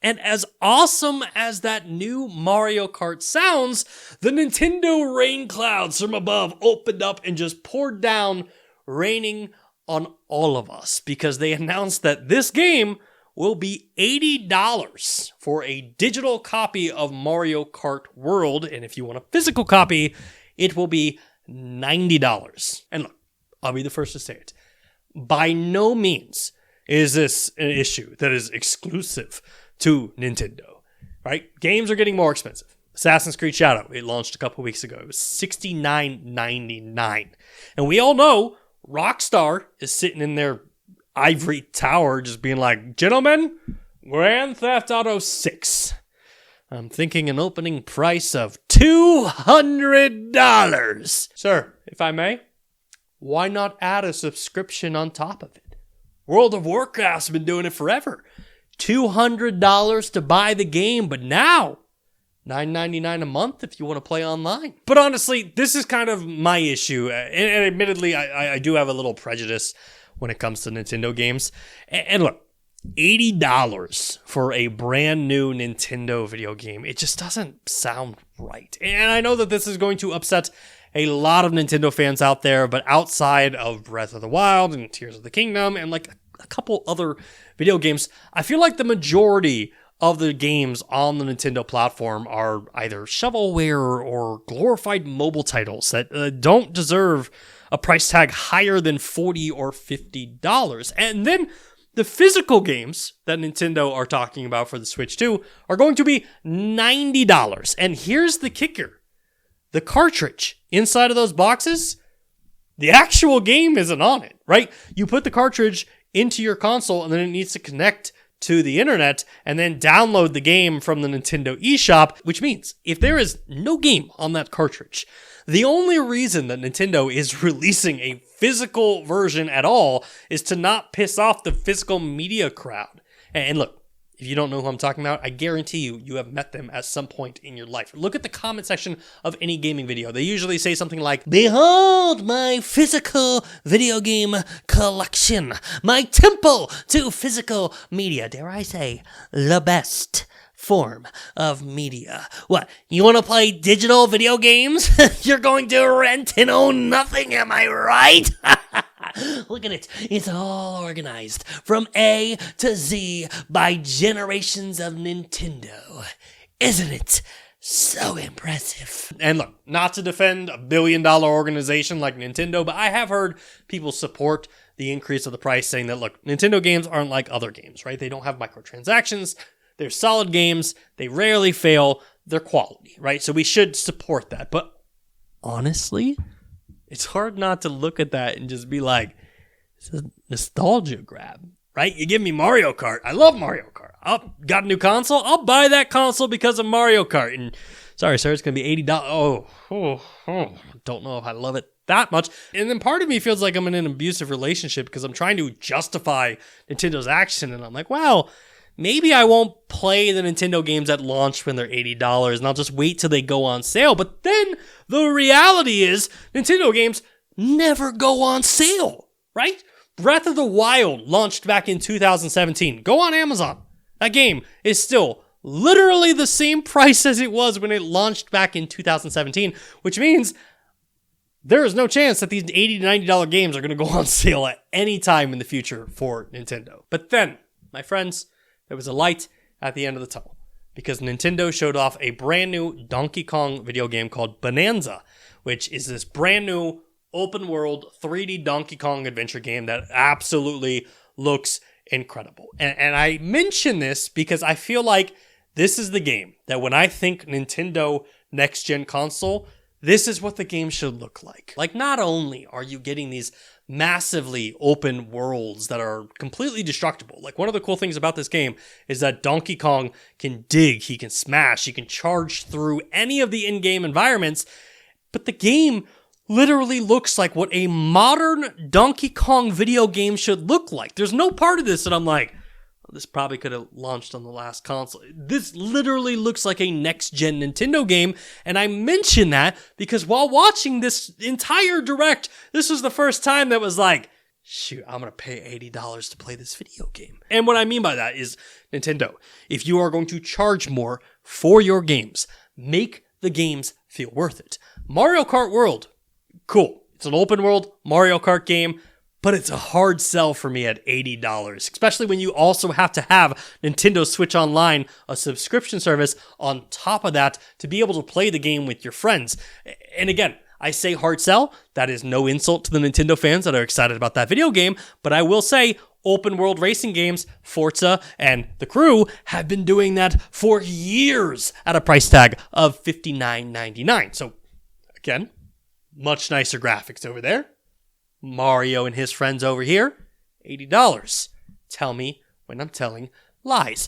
And as awesome as that new Mario Kart sounds, the Nintendo rain clouds from above opened up and just poured down, raining on all of us, because they announced that this game will be $80 for a digital copy of Mario Kart World, and if you want a physical copy, it will be $90. And look, I'll be the first to say it. By no means is this an issue that is exclusive to Nintendo, right? Games are getting more expensive. Assassin's Creed Shadow, it launched a couple weeks ago. It was $69.99. And we all know Rockstar is sitting in their ivory tower just being like, gentlemen, Grand Theft Auto 6. I'm thinking an opening price of $200. Sir, if I may, why not add a subscription on top of it? World of Warcraft's been doing it forever. $200 to buy the game, but now $9.99 a month if you want to play online. But honestly, this is kind of my issue. And admittedly, I do have a little prejudice when it comes to Nintendo games. And look, $80 for a brand new Nintendo video game, it just doesn't sound right. And I know that this is going to upset a lot of Nintendo fans out there, but outside of Breath of the Wild and Tears of the Kingdom and like a couple other video games, I feel like the majority of the games on the Nintendo platform are either shovelware or glorified mobile titles that don't deserve a price tag higher than $40 or $50. And then the physical games that Nintendo are talking about for the Switch 2 are going to be $90. And here's the kicker. The cartridge inside of those boxes, the actual game isn't on it, right? You put the cartridge into your console and then it needs to connect to the internet and then download the game from the Nintendo eShop, which means if there is no game on that cartridge, the only reason that Nintendo is releasing a physical version at all is to not piss off the physical media crowd. And look, if you don't know who I'm talking about, I guarantee you have met them at some point in your life. Look at the comment section of any gaming video. They usually say something like, "Behold my physical video game collection, my temple to physical media." Dare I say, the best form of media. What, you want to play digital video games? You're going to rent and own nothing, am I right? Look at it. It's all organized from A to Z by generations of Nintendo. Isn't it so impressive? And look, not to defend a billion-dollar organization like Nintendo, but I have heard people support the increase of the price, saying that, look, Nintendo games aren't like other games, right? They don't have microtransactions. They're solid games. They rarely fail. They're quality, right? So we should support that. But honestly, it's hard not to look at that and just be like, it's a nostalgia grab, right? You give me Mario Kart. I love Mario Kart. Got a new console? I'll buy that console because of Mario Kart. And sorry, sir, it's going to be $80. Don't know if I love it that much. And then part of me feels like I'm in an abusive relationship because I'm trying to justify Nintendo's action. And I'm like, wow, maybe I won't play the Nintendo games at launch when they're $80 and I'll just wait till they go on sale. But then the reality is Nintendo games never go on sale, right? Breath of the Wild launched back in 2017. Go on Amazon. That game is still literally the same price as it was when it launched back in 2017, which means there is no chance that these $80 to $90 games are going to go on sale at any time in the future for Nintendo. But then, my friends, there was a light at the end of the tunnel because Nintendo showed off a brand new Donkey Kong video game called Bonanza, which is this brand new open world 3D Donkey Kong adventure game that absolutely looks incredible. And I mention this because I feel like this is the game that when I think Nintendo next gen console, this is what the game should look like. Like, not only are you getting these massively open worlds that are completely destructible. Like, one of the cool things about this game is that Donkey Kong can dig, he can smash, he can charge through any of the in-game environments, but the game literally looks like what a modern Donkey Kong video game should look like. There's no part of this that I'm like, this probably could have launched on the last console. This literally looks like a next-gen Nintendo game, and I mention that because while watching this entire Direct, this was the first time that was like, shoot, I'm going to pay $80 to play this video game. And what I mean by that is, Nintendo, if you are going to charge more for your games, make the games feel worth it. Mario Kart World, cool. It's an open world Mario Kart game, but it's a hard sell for me at $80, especially when you also have to have Nintendo Switch Online, a subscription service on top of that to be able to play the game with your friends. And again, I say hard sell. That is no insult to the Nintendo fans that are excited about that video game, but I will say open world racing games, Forza and The Crew, have been doing that for years at a price tag of $59.99. So again, much nicer graphics over there. Mario and his friends over here, $80. Tell me when I'm telling lies.